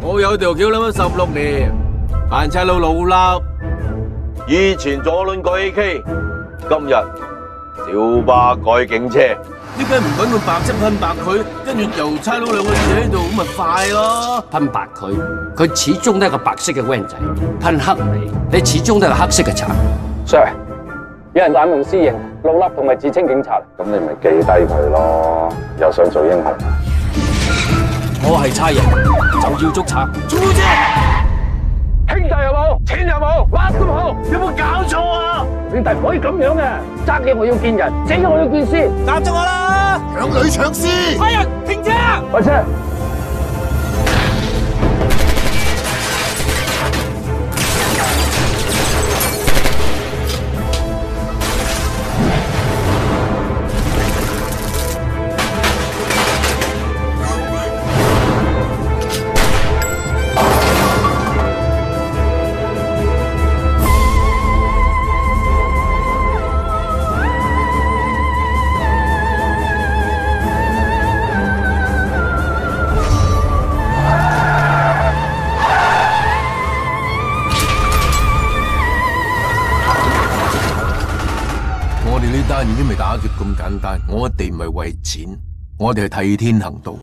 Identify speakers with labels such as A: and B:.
A: 我有條橋諗咗16年，班差佬老笠。
B: 以前左輪改 AK， 今日小巴改警車。
A: 點解唔揾個白色噴白佢，跟住由差佬兩個企喺度，咁咪快咯？
C: 噴白佢始終都係個白色嘅 van 仔；噴黑你始終都係個黑色嘅賊。
D: Sir， 有人濫用私刑，老笠同埋自稱警察，咁你咪記低佢咯。又想做英雄？
C: 我係差人，就要捉賊。
A: 做啫！
D: 兄弟有冇？錢有冇？乜都冇，
A: 有冇搞錯啊？
D: 兄弟唔可以咁樣嘅，爭嘢我要見人，死我要見屍。
A: 答咗我啦！
E: 搶女搶屍！
A: 快人停車！
D: 開車！
A: 我哋呢單已經未打劫咁簡單，我哋唔係為錢，我哋係替天行道。